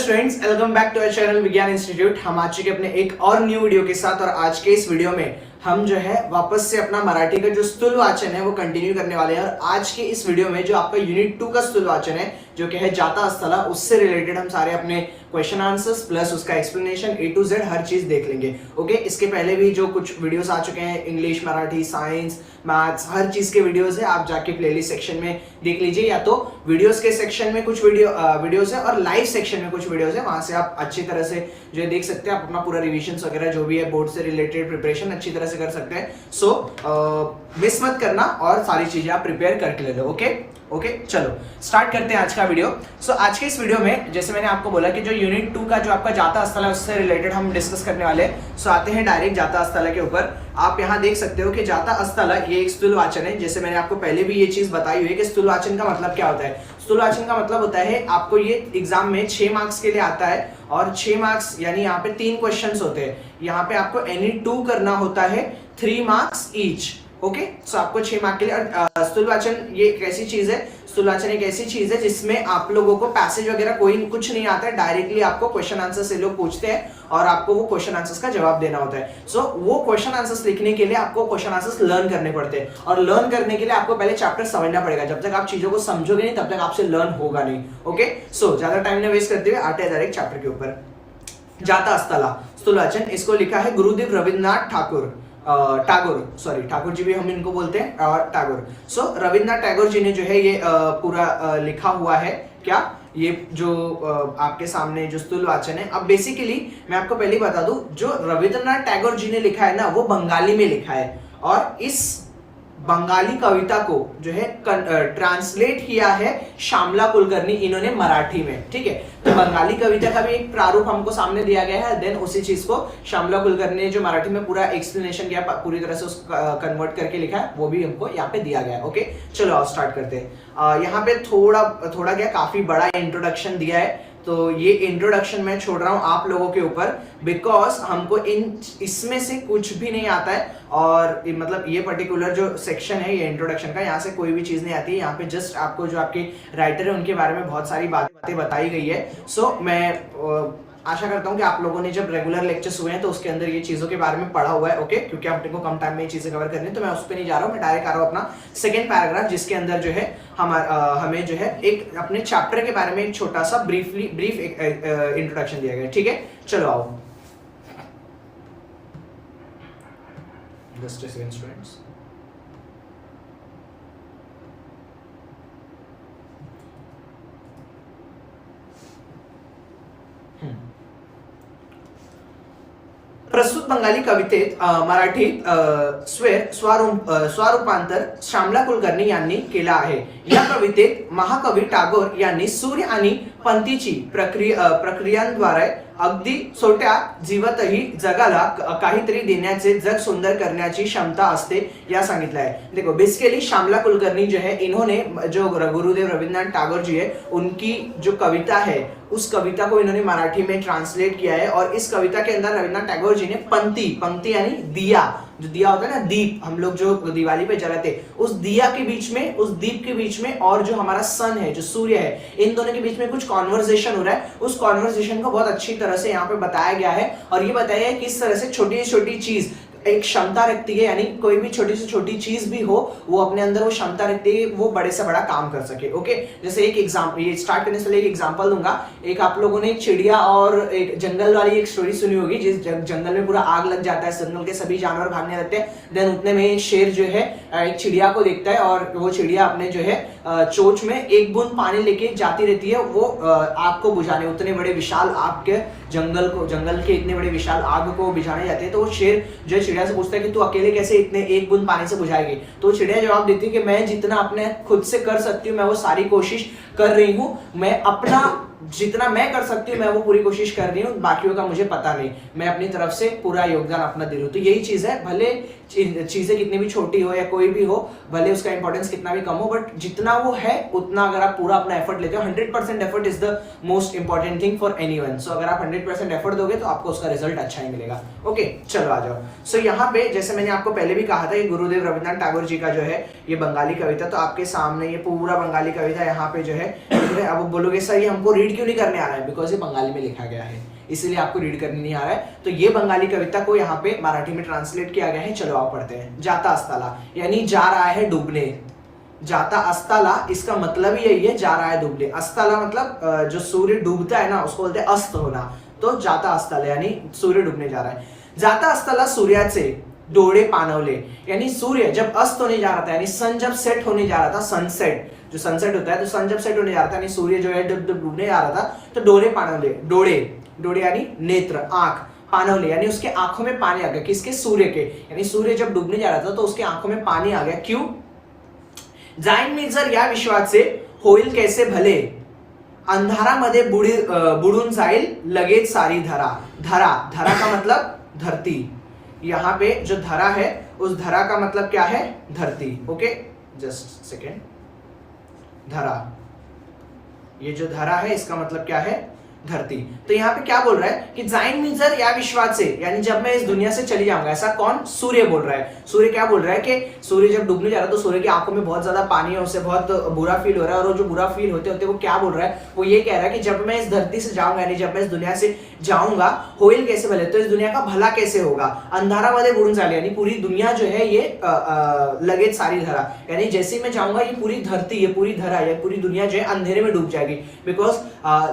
Students, welcome back to our channel Vigyan institute. हम आ चुके अपने एक और न्यू वीडियो के साथ और आज के इस वीडियो में हम जो है वापस से अपना मराठी का जो स्थूल वाचन है वो कंटिन्यू करने वाले हैं। और आज के इस वीडियो में जो आपका यूनिट 2 का स्थूल वाचन है जो कि है जाता अस्थला, उससे रिलेटेड हम सारे अपने क्वेश्चन आंसर्स प्लस उसका एक्सप्लेनेशन A to Z हर चीज देख लेंगे। ओके, इसके पहले भी जो कुछ वीडियोस आ चुके हैं, इंग्लिश, मराठी, साइंस, मैथ्स, हर चीज के वीडियोस है, आप जाके प्लेलिस्ट सेक्शन में देख लीजिए। या तो वीडियोस के सेक्शन में कुछ वीडियोस है और लाइव सेक्शन में कुछ वीडियोस है, वहां से आप अच्छी तरह से जो देख सकते हैं। आप अपना पूरा रिविजन वगैरह जो भी है बोर्ड से रिलेटेड प्रिपरेशन अच्छी तरह से कर सकते हैं। सो मिस मत करना और सारी चीजें आप प्रिपेयर करके ले लो। ओके, चलो स्टार्ट करते हैं आज का वीडियो। सो आज के इस वीडियो में जैसे मैंने आपको बोला कि जो यूनिट 2 का जो आपका जाता अस्थला है उससे रिलेटेड हम डिस्कस करने वाले हैं। सो आते हैं डायरेक्ट जाता अस्थला के ऊपर। आप यहाँ देख सकते हो कि जाता अस्थला ये एक स्थूल वाचन है। जैसे मैंने आपको पहले भी ये चीज बताई हुई है कि स्थूल वाचन का मतलब क्या होता है। स्थूल वाचन का मतलब होता है, आपको ये एग्जाम में 6 मार्क्स के लिए आता है और 6 मार्क्स यानी यहाँ पे 3 क्वेश्चंस होते हैं। यहाँ पे आपको एनी 2 करना होता है, 3 मार्क्स ईच। ओके, सो आपको 6 मार्क के लिए। स्थूल वाचन ये एक ऐसी चीज है, स्थूल वाचन एक ऐसी चीज है जिसमें आप लोगों को पैसेज वगैरह कोई कुछ नहीं आता है, डायरेक्टली आपको क्वेश्चन आंसर से लोग पूछते हैं और आपको वो क्वेश्चन आंसर्स का जवाब देना होता है। सो वो क्वेश्चन आंसर्स लिखने के लिए आपको क्वेश्चन आंसर्स लर्न करने पड़ते हैं और लर्न करने के लिए आपको पहले चैप्टर समझना पड़ेगा। जब तक आप चीजों को समझोगे नहीं तब तक आपसे लर्न होगा नहीं। ओके, सो ज्यादा टाइम न वेस्ट करते हुए आते हैं डायरेक्ट चैप्टर के ऊपर। जाता अस्थला स्थूल वाचन, इसको लिखा है गुरुदेव रविन्द्रनाथ ठाकुर जी भी हम इनको बोलते हैं, और टैगोर। सो रविन्द्रनाथ टैगोर जी ने जो है ये पूरा लिखा हुआ है। क्या ये जो आपके सामने जो स्थूल वाचन है, अब बेसिकली मैं आपको पहले ही बता दूं, जो रविन्द्रनाथ टैगोर जी ने लिखा है ना वो बंगाली में लिखा है और इस बंगाली कविता को जो है ट्रांसलेट किया है श्यामला कुलकर्णी इन्होंने मराठी में। ठीक है, तो बंगाली कविता का भी एक प्रारूप हमको सामने दिया गया है, देन उसी चीज को श्यामला कुलकर्णी ने जो मराठी में पूरा एक्सप्लेनेशन किया, पूरी तरह से उसको कन्वर्ट करके लिखा है, वो भी हमको यहाँ पे दिया गया है। ओके, चलो आओ स्टार्ट करते हैं। यहाँ पे थोड़ा क्या काफी बड़ा इंट्रोडक्शन दिया है, तो ये इंट्रोडक्शन मैं छोड़ रहा हूं आप लोगों के ऊपर, बिकॉज हमको इसमें से कुछ भी नहीं आता है। और मतलब ये पर्टिकुलर जो सेक्शन है ये इंट्रोडक्शन का, यहाँ से कोई भी चीज नहीं आती है। यहाँ पे जस्ट आपको जो आपके राइटर है उनके बारे में बहुत सारी बातें बताई गई है। सो मैं आशा करता हूं कि आप लोगों ने जब रेगुलर लेक्चर्स हुए हैं तो उसके अंदर ये चीजों के बारे में पढ़ा हुआ है। ओके, क्योंकि अपने को कम टाइम में ये चीजें कवर करनी है तो मैं उस पर नहीं जा रहा हूँ, मैं डायरेक्ट आ रहा हूँ अपना सेकेंड पैराग्राफ, जिसके अंदर जो है हमें जो है एक अपने चैप्टर के बारे में एक छोटा सा ब्रीफ इंट्रोडक्शन दिया गया। ठीक है, चलो आओ। जस्ट स्टूडेंट्स, प्रस्तुत बंगाली कवितेत मराठीत स्वरूपांतर श्यामला कुलकर्णी यांनी केला आहे। या कवितेत महाकवी टागोर यांनी सूर्य आणि पंथीची प्रक्रियांद्वारे अगदी छोट्या जीवातही जगाला काहीतरी देण्याचे, जग सुंदर करण्याची क्षमता असते या सांगितलं है। देखो बेसिकली श्यामला कुलकर्णी जो है, इन्होंने जो गुरुदेव रविन्द्रनाथ टैगोर जी है उनकी जो कविता है उस कविता को इन्होंने मराठी में ट्रांसलेट किया है। और इस कविता के अंदर रविन्द्रनाथ टैगोर जी ने पंक्ति यानी दिया, जो दिया होता है ना, दीप, हम लोग जो दिवाली पे जलाते, उस दिया के बीच में, उस दीप के बीच में और जो हमारा सन है, जो सूर्य है, इन दोनों के बीच में कुछ कॉन्वर्सेशन हो रहा है। उस कॉन्वर्सेशन को बहुत अच्छी तरह से यहाँ पे बताया गया है और ये बताया है किस तरह से छोटी छोटी चीज एक क्षमता रखती है, यानी कोई भी छोटी से छोटी चीज भी हो वो अपने अंदर वो क्षमता रखती है वो बड़े से बड़ा काम कर सके। ओके, जैसे एक एग्जांपल, ये स्टार्ट करने से पहले एक एग्जांपल दूंगा। एक आप लोगों ने चिड़िया और एक जंगल वाली एक स्टोरी सुनी होगी, जिस जंगल में पूरा आग लग जाता है, जंगल के सभी जानवर भागने लगते हैं, देन उतने में शेर जो है एक चिड़िया को देखता है और वो चिड़िया अपने जो है चोंच में एक बूंद पानी लेके जाती रहती है वो आग को बुझाने, उतने बड़े विशाल आग के जंगल के इतने बड़े विशाल आग को बुझाने जाते हैं। तो वो शेर जो चिड़िया से पूछता है कि तू अकेले कैसे इतने एक बूंद पानी से बुझाएगी, तो चिड़िया जवाब देती है कि मैं जितना अपने खुद से कर सकती हूँ मैं वो सारी कोशिश कर रही हूँ, मैं अपना जितना मैं कर सकती हूँ मैं वो पूरी कोशिश कर रही हूँ, बाकियों का मुझे पता नहीं, मैं अपनी तरफ से पूरा योगदान अपना दे रही हूँ। तो यही चीज है, भले चीजें कितनी भी छोटी हो या कोई भी हो, भले उसका इंपॉर्टेंस कितना भी कम हो, बट जितना वो है उतना अगर आप पूरा अपना एफर्ट लेते हो, 100% effort is the most important thing for anyone. So अगर आप 100% एफर्ट दोगे तो आपको उसका रिजल्ट अच्छा ही मिलेगा। ओके, चलो आ जाओ। सो यहाँ पे जैसे मैंने आपको पहले भी कहा था, ये गुरुदेव रविंद्रनाथ टैगोर जी का जो है ये बंगाली कविता, तो आपके सामने ये पूरा बंगाली कविता यहाँ पे जो है। अब बोलोगे सर ये हमको रीड क्यों नहीं करने आ रहा है, बिकॉज ये बंगाली में लिखा गया है, इसीलिए आपको रीड करनी नहीं आ रहा है। तो ये बंगाली कविता को यहाँ पे मराठी में ट्रांसलेट किया गया है। चलो आप पढ़ते हैं। जाता अस्ताला यानी जा रहा है डूबने। जाता अस्ताला इसका मतलब ही यही है, जा रहा है डूबने। अस्ताला मतलब जो सूर्य डूबता है ना उसको बोलते हैं अस्त होना। तो जाता अस्ताला यानी सूर्य डूबने जा रहा है। जाता अस्ताला सूर्याचे डोळे पाणवले यानी सूर्य जब अस्त होने जा रहा था, यानी सन जब सेट होने जा रहा था, सनसेट जो सनसेट होता है, तो सन जब सेट होने जा रहा था यानी सूर्य जो है जब डूबने जा रहा था, तो डोळे पाणवले, डोळे यानी नेत्र, आंख, पाणवले यानी उसके आंखों में पानी आ गया। किसके? सूर्य के। यानी सूर्य जब डूबने जा रहा था तो उसके आंखों में पानी आ गया। क्यों? जाईन मी जर या विश्वाचे होईल कैसे भले, अंधारामध्ये बुडून जाईल लगेच सारी धरा। धरा का मतलब धरती। यहाँ पे जो धरा है उस धरा का मतलब क्या है? धरती। Okay, just second. धरा, ये जो धरा है इसका मतलब क्या है? धरती। तो यहाँ पे क्या बोल रहा है कि जाइन मी जर या विश्वास से, यानी जब मैं इस दुनिया से चली जाऊंगा। ऐसा कौन? सूर्य बोल रहा है। सूर्य क्या बोल रहा है कि सूर्य जब डूबने जा रहा है तो सूर्य की आंखों में बहुत ज्यादा पानी है, उसे बहुत बुरा फील हो रहा है। और वो जो बुरा फील होते होते वो क्या बोल रहा है? वो ये कह रहा है कि जब मैं इस धरती से जाऊंगा, यानी जब मैं इस दुनिया से जाऊंगा, होईल कैसे भले, तो इस दुनिया का भला कैसे होगा। अंधारामध्ये बुडून जाईल यानी पूरी दुनिया जो है ये लगेच सारी धरा, यानी जैसे मैं जाऊंगा ये पूरी धरती, ये पूरी धरा, ये पूरी दुनिया जो है अंधेरे में डूब जाएगी। बिकॉज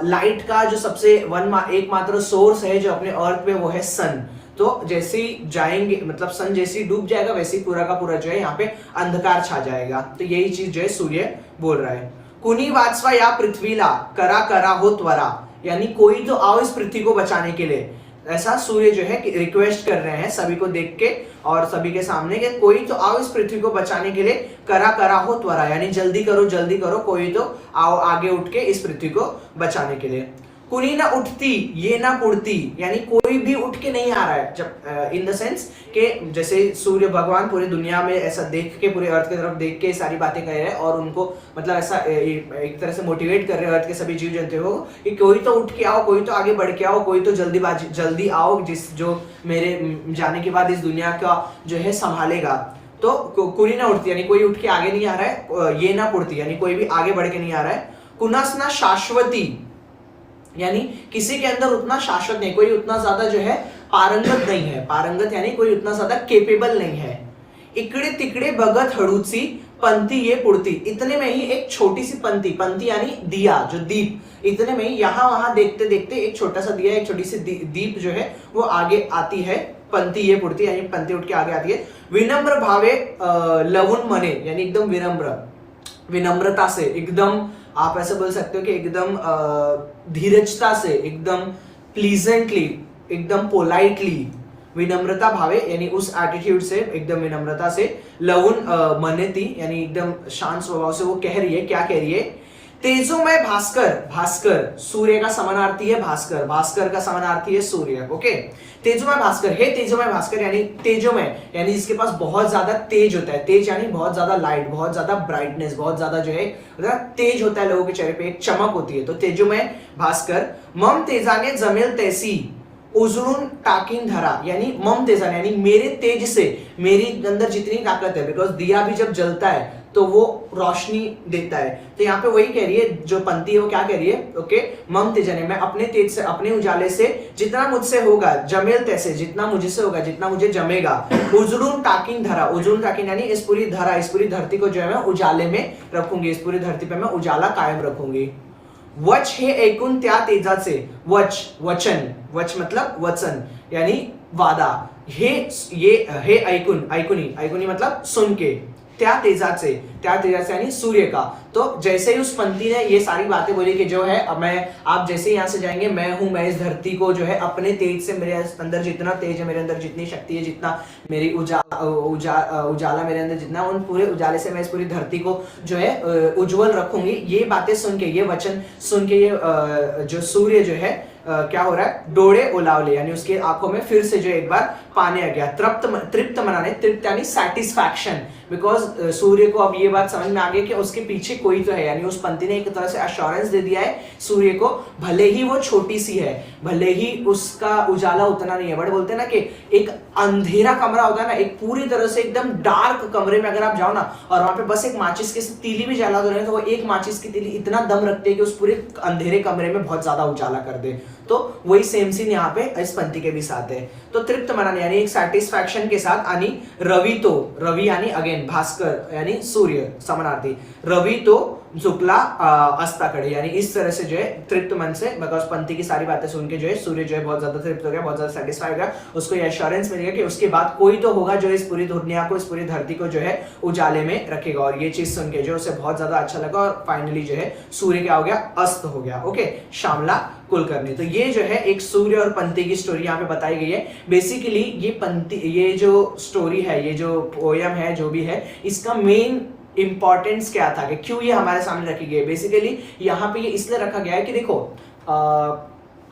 लाइट का जो सबसे एकमात्र सोर्स है जो अपने अर्थ पे वो है सन। तो जैसे ही जाएंगे, मतलब सन जैसे ही डूब जाएगा वैसे ही पूरा का पूरा जो है यहाँ पे अंधकार छा जाएगा। तो यही चीज जो है सूर्य बोल रहा है। कुनी वाचवा या पृथ्वीला करा हो त्वरा, यानी कोई तो आओ इस पृथ्वी को बचाने के लिए। ऐसा सूर्य जो है रिक्वेस्ट कर रहे हैं सभी को देख के और सभी के सामने कि कोई तो आओ इस पृथ्वी को बचाने के लिए, करा हो त्वरा, यानी जल्दी करो, कोई तो आओ आगे उठ के इस पृथ्वी को बचाने के लिए। कुनी ना उठती ये ना पुड़ती, यानी कोई भी उठ के नहीं आ रहा है। जब इन द सेंस कि जैसे सूर्य भगवान पूरी दुनिया में ऐसा देख के, पूरे अर्थ की तरफ देख के सारी बातें कह रहे हैं और उनको मतलब ऐसा एक तरह से मोटिवेट कर रहे हैं अर्थ के सभी जीव जंतु को कि कोई तो उठ के आओ, कोई तो आगे बढ़ के आओ, कोई तो जल्दी आओ जो मेरे जाने के बाद इस दुनिया का जो है संभालेगा। तो कुनी ना उठती यानी कोई उठ के आगे नहीं आ रहा है, ये ना पुड़ती यानी कोई भी आगे बढ़ के नहीं आ रहा है। कुनास ना शाश्वती, यानी किसी के अंदर उतना शाश्वत नहीं, कोई उतना ज्यादा जो है पारंगत नहीं है। पारंगत यानी कोई उतना ज्यादा केपेबल नहीं है। इकडे तिकडे बगत हड़ूची पंथी ये पुड़ती, इतने में ही एक छोटी सी पंथी यानी दिया, जो दीप, इतने में ही यहाँ वहां देखते देखते एक छोटा सा दिया, एक छोटी सी दीप जो है वो आगे आती है। पंथी ये पुड़ती यानी पंथी उठ के आगे आती है। विनम्र भावे लवुन मने, यानी एकदम विनम्रता से, एकदम आप ऐसे बोल सकते हो कि एकदम धीरजता से, एकदम प्लीजेंटली, एकदम पोलाइटली, विनम्रता भावे यानी उस एटीट्यूड से, एकदम विनम्रता से, लवुन मनती यानी एकदम शांत स्वभाव से वो कह रही है। क्या कह रही है? तेजोमय भास्कर सूर्य का समानार्थी है भास्कर, भास्कर का समानार्थी है सूर्य। ओके, तेजोमय भास्कर, हे तेजोमय भास्कर यानी तेजोमय यानी जिसके पास बहुत ज्यादा तेज होता है। तेज यानी बहुत ज्यादा लाइट, बहुत ज्यादा ब्राइटनेस, बहुत ज्यादा जो है तेज होता है लोगों के चेहरे पे, एक चमक होती है। तो तेजोमय भास्कर, मम तेजाने जमेल तैसी उजळून टाकीन धरा, यानी मम तेजाने यानी मेरे तेज से, मेरी अंदर जितनी ताकत है, बिकॉज दिया भी जब जलता है तो वो रोशनी देता है। तो यहाँ पे वही कह रही है, जो पंक्ति है वो क्या कह रही है? ओके, मम तेजाने, मैं अपने तेज से, अपने उजाले से जितना मुझसे होगा, जमेल तैसे जितना मुझसे होगा, जितना मुझे जमेगा, उजळून टाकीन धरा, उजळून टाकीन यानी इस पूरी धरा, इस पूरी धरती को जो है मैं उजाले में रखूंगी, इस पूरी धरती पे मैं उजाला कायम रखूंगी। वच हे ऐकून त्या तेजाचे, वचन मतलब वचन यानी वादा, हे ऐकुनी मतलब सुन के, त्या तेजाचे यानी सूर्य का। तो जैसे ही उस पंक्ति ने ये सारी बातें बोली कि जो है अब आप जैसे यहाँ से जाएंगे, मैं इस धरती को जो है अपने तेज से, मेरे अंदर जितना तेज है, मेरे अंदर जितनी शक्ति है, जितना मेरी उजाला मेरे अंदर जितना, उन पूरे उजाले से मैं इस पूरी धरती को जो है उज्जवल रखूंगी। ये बातें सुन के, ये वचन सुन के, ये जो सूर्य जो है क्या हो रहा है, डोळे ओलावले, यानी उसके आंखों में फिर से जो एक बार पानी आ गया। तृप्त मनाने, तृप्त यानी सैटिस्फैक्शन, बिकॉज सूर्य को अब ये बात समझ में आ गई कि उसके पीछे कोई तो है, यानी उस पंथी ने एक तरह से अश्योरेंस दे दिया है सूर्य को, भले ही वो छोटी सी है, भले ही उसका उजाला उतना नहीं है, बट बोलते हैं ना कि एक अंधेरा कमरा होता है ना, एक पूरी तरह से एकदम डार्क कमरे में अगर आप जाओ ना और वहां पे बस एक माचिस की तीली भी जला दो, तो वो एक माचिस की तीली इतना दम रखते हैं कि उस पूरे अंधेरे कमरे में बहुत ज्यादा उजाला कर दे। तो वही सेम सीन यहाँ पे इस पंथी के भी साथ है। तो तृप्त मनाने यानी एक सैटिस्फैक्शन के साथ, यानी रवि तो, रवि यानी अगेन भास्कर यानी सूर्य समानार्थी, रवि तो शुक्ला अस्ताकडे, यानी इस तरह से जो है तृप्त मन से, बिकॉज पंथी की सारी बातें सुन के जो है सूर्य जो है बहुत ज्यादा तृप्त हो गया, बहुत ज्यादा सेटिस्फाई हो गया, उसको ये एश्योरेंस मिल गया कि उसके बाद कोई तो होगा जो इस पूरी दुनिया को, इस पूरी धरती को जो है उजाले में रखेगा। और ये चीज सुन के जो उसे बहुत ज्यादा अच्छा लगा और फाइनली जो है सूर्य क्या हो गया, अस्त हो गया। ओके, श्यामला कुलकर्णी। तो ये जो है एक सूर्य और पंथी की स्टोरी यहाँ पे बताई गई है। बेसिकली ये पंथी, ये जो स्टोरी है, ये जो पोयम है, जो भी है, इसका मेन इंपॉर्टेंस क्या था कि क्यों ये हमारे सामने रखी गई है। बेसिकली यहाँ पे ये इसलिए रखा गया है कि देखो,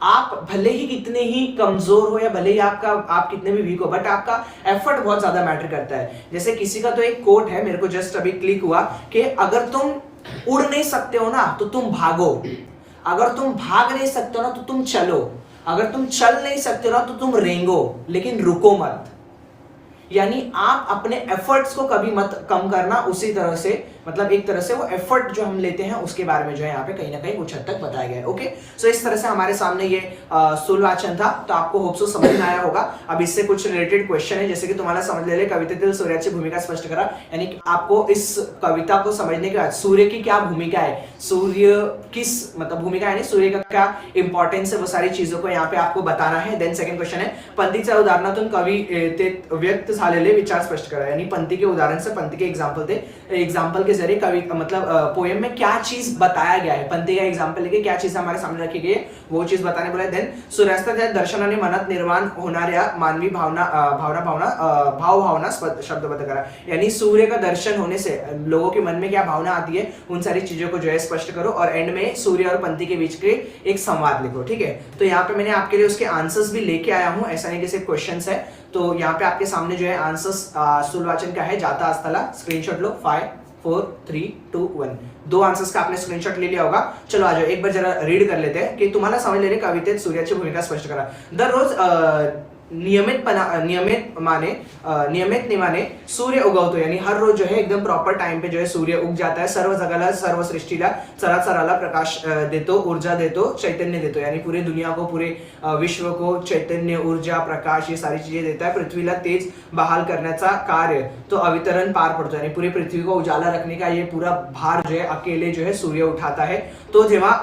आप भले ही कितने ही कमजोर हो या भले ही आप कितने भी वीक हो, बट आपका एफर्ट बहुत ज्यादा मैटर करता है। जैसे किसी का तो एक कोट है, मेरे को जस्ट अभी क्लिक हुआ कि अगर तुम उड़ नहीं सकते हो ना तो तुम भागो, अगर तुम भाग नहीं सकते हो ना तो तुम चलो, अगर तुम चल नहीं सकते हो ना तो तुम रेंगो, लेकिन रुको मत। यानी आप अपने एफर्ट्स को कभी मत कम करना। उसी तरह से मतलब एक तरह से वो एफर्ट जो हम लेते हैं उसके बारे में जो है यहाँ पे कहीं ना कहीं कुछ हद तक बताया गया है। ओके, सो इस तरह से हमारे सामने ये स्थूल वाचन था, तो आपको होप सो समझ में आया होगा। अब इससे कुछ रिलेटेड क्वेश्चन है, जैसे कि तुम्हाला समझ ले कवितेतील सूर्याची भूमिका स्पष्ट करा, यानी कि आपको इस कविता को समझने के बाद सूर्य की क्या भूमिका है, सूर्य किस मतलब भूमिका है, सूर्य का क्या इंपॉर्टेंस है, वो सारी चीजों को यहाँ पे आपको बताना है। देन सेकंड क्वेश्चन है, पंथीच्या उदाहरणातून कवी ते व्यक्त झालेले विचार स्पष्ट करा, यानी पंथी के उदाहरण से, पंथी के एग्जाम्पल थे, एग्जाम्पल के जरिए कवि मतलब पोएम में क्या चीज बताया गया है, पंथी का एग्जाम्पल लेके क्या चीज हमारे सामने रखी गई है वो चीज बताने बोला। देन सूर्यास्ताच्या दर्शनाने मनात निर्माण होणाऱ्या मानवी भावना शब्दबद्ध करा, यानी सूर्य का दर्शन होने से लोगों के मन में क्या भावना आती है, उन सारी चीजों को जो है स्पष्ट करो। और एंड में सूर्य और पंथी के बीच के एक संवाद लिखो। ठीक है, तो यहाँ पे मैंने आपके लिए उसके आंसर्स भी लेके आया हूँ, ऐसा नहीं कि सिर्फ क्वेश्चंस है। तो यहाँ पे आपके सामने जो है आंसर्स स्थूल वाचन का है, जाता अस्ताला, स्क्रीनशॉट लो, 5 4 3 2 1, दो आंसर्स का आपने स्क्रीनशॉट ले लिया होगा। चलो आ जाओ, एक बार जरा रीड कर लेते हैं कि तुम्हाला समझ ले कवितेत सूर्याची भूमिका स्पष्ट करा। दररोज नियमित नियमाने सूर्य उगवतो, यानी हर रोज जो है एकदम प्रॉपर टाइम पे जो है सूर्य उग जाता है, सर्व जगाला, सर्व सृष्टीला, चराचराला प्रकाश देतो, ऊर्जा देतो, चैतन्य देतो, यानी पूरे दुनिया को, पूरे विश्व को चैतन्य, ऊर्जा, प्रकाश ये सारी चीजें देता है। पृथ्वीला तेज बहाल करण्याचा कार्य तो अवितरण पार पड़ता है, यानी पूरी पृथ्वी को उजाला रखने का ये पूरा भार जो है अकेले जो है सूर्य उठाता है। तो जेव्हा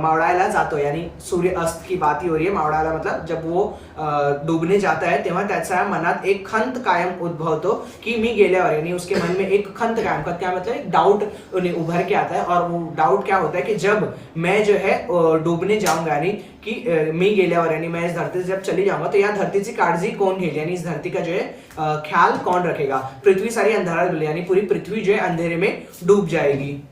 मावळायला जातो, यानी सूर्य अस्त की बात ही हो रही है, मावळायला मतलब जब वो डूबने जाता है तेव्हा त्याच्या मनात एक खंत कायम उद्भवतो की मी गेल्यावर, यानी उसके मन में एक खंत कायम, क्या मतलब एक डाउट उभर के आता है। और वो डाउट क्या होता है कि जब मैं जो है डूबने जाऊंगा, यानी कि मी गेल्यावर, यानी मैं इस धरती से जब चली जाऊंगा तो या धरतीची काळजी कोण घेईल, यानी इस धरती का जो है ख्याल कौन रखेगा। पृथ्वी सारी अंधारात डुबली, यानी पूरी पृथ्वी जो है अंधेरे में डूब जाएगी,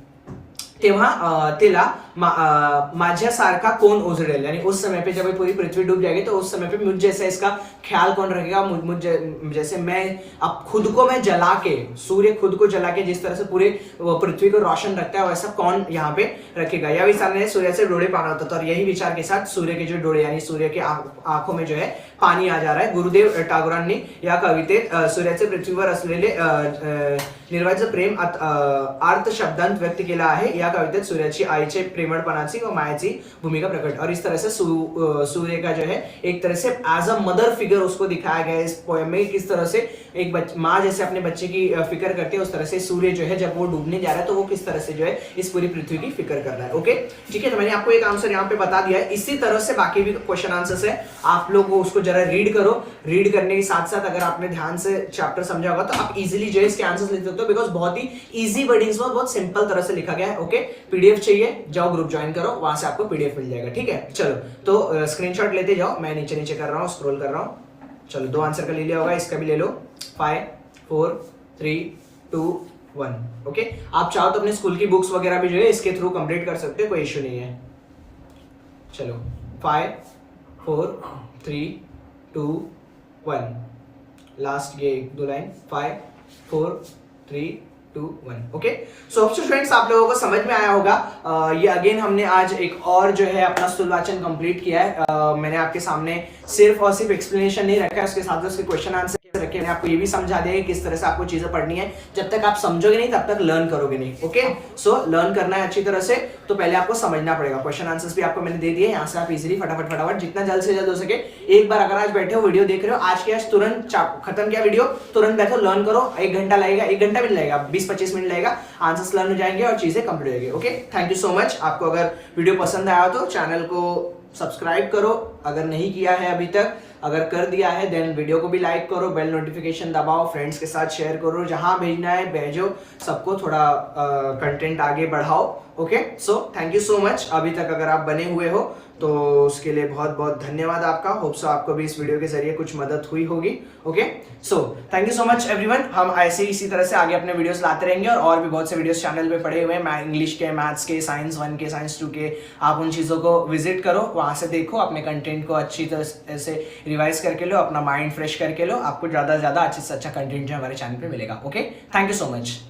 तेव्हा तिला माझ्यासारखा कौन उजड़ेल, यानी उस समय पे जब पूरी पृथ्वी डूब जाएगी तो उस समय पे मुझ जैसे इसका ख्याल कौन रखेगा, मुझ जैसे मैं अब खुद को मैं जला के, सूर्य खुद को जला के जिस तरह से पूरे पृथ्वी को रोशन रखता है वैसा कौन यहाँ पे रखेगा। या विचार ने सूर्य से डोळे पाना होता, और यही विचार के साथ सूर्य के जो डोळे यानी सूर्य के आंखों में जो है पानी आ जा रहा है। गुरुदेव टागोरांनी या कवितेत सूर्याचे पृथ्वीवर असलेले निर्वाचं प्रेम अर्थ शब्दांत व्यक्त केला आहे। या कवितेत सूर्याची आईचे प्रेमळपणाची व मायाची भूमिका प्रकट, और इस तरह से सूर्य का जो है एक तरह से एज अ मदर फिगर उसको दिखाया गया है इस पोएम में। किस तरह से एक माँ जैसे अपने बच्चे की फिक्र करती है, उस तरह से सूर्य जो है जब वो डूबने जा रहा है तो वो किस तरह से जो है इस पूरी पृथ्वी की फिक्र कर रहा है। ओके, ठीक है, तो मैंने आपको एक आंसर यहाँ पे बता दिया है। इसी तरह से बाकी भी क्वेश्चन आंसर्स है, आप लोग उसको जरा रीड करो। रीड करने के साथ साथ अगर आपने ध्यान से चैप्टर समझा होगा तो आप इजीली जो है इसके आंसर्स लिख सकते हो, बिकॉज बहुत ही इजी वर्डिंग्स में बहुत सिंपल तरह से लिखा गया है। ओके, पीडीएफ चाहिए, जाओ ग्रुप ज्वाइन करो, वहां से आपको पीडीएफ मिल जाएगा। ठीक है, चलो तो स्क्रीनशॉट लेते जाओ, मैं नीचे नीचे कर रहा हूँ, स्क्रॉल कर रहा हूँ। चलो, दो आंसर का ले लिया होगा, इसका भी ले लो, 5 4 3 2 1। ओके, आप चाहो तो अपने स्कूल की बुक्स वगैरह भी जो है इसके थ्रू कंप्लीट कर सकते हो, कोई इश्यू नहीं है। चलो 5 4 3 2 1। लास्ट ये 2 लाइन 5 4 3 2 1। ओके, सो स्टूडेंट्स आप लोगों को समझ में आया होगा। ये अगेन हमने आज एक और जो है अपना स्थूलवाचन कंप्लीट किया है। मैंने आपके सामने सिर्फ और सिर्फ एक्सप्लेनेशन नहीं रखा है, उसके साथ उसके क्वेश्चन आंसर रखे। मैंने आपको ये भी समझा दिया कि किस तरह से आपको चीजें पढ़नी है। जब तक आप समझोगे नहीं तब तक लर्न करोगे नहीं। ओके, सो लर्न करना है अच्छी तरह से, तो पहले आपको समझना पड़ेगा। क्वेश्चन आंसर्स भी आपको मैंने दे दिए, यहाँ से आप इजीली फटाफट जितना जल्द से जल्द हो सके एक बार अगर आज बैठे हो वीडियो देख रहे हो, आज के आज तुरंत खत्म किया वीडियो, तुरंत बैठो लर्न करो। 1 घंटा लगेगा, 1 घंटा भी नहीं लगेगा, 20-25 मिनट लगेगा, आंसर्स लर्न हो जाएंगे और चीजें कंप्लीट हो जाएंगी। Okay, thank you so much. आपको अगर वीडियो पसंद आया तो चैनल को सब्सक्राइब करो अगर नहीं किया है अभी तक, अगर कर दिया है देन वीडियो को भी लाइक करो, बेल नोटिफिकेशन दबाओ, फ्रेंड्स के साथ शेयर करो, जहां भेजना है भेजो, सबको थोड़ा कंटेंट आगे बढ़ाओ। Okay, so thank you so much. अभी तक अगर आप बने हुए हो तो उसके लिए बहुत बहुत धन्यवाद आपका। होप सो आपको भी इस वीडियो के जरिए कुछ मदद हुई होगी। Okay, so thank you so much everyone. हम ऐसे इसी तरह से आगे अपने वीडियोस लाते रहेंगे और भी बहुत से वीडियोस चैनल पे पड़े हुए हैं, इंग्लिश के, मैथ्स के, साइंस 1 के, साइंस 2 के। आप उन चीज़ों को विजिट करो, वहाँ से देखो, अपने कंटेंट को अच्छी तरह से रिवाइज करके लो, अपना माइंड फ्रेश करके लो। आपको ज़्यादा से ज़्यादा अच्छे से अच्छा कंटेंट जो हमारे चैनल पर मिलेगा। Okay, thank you so much.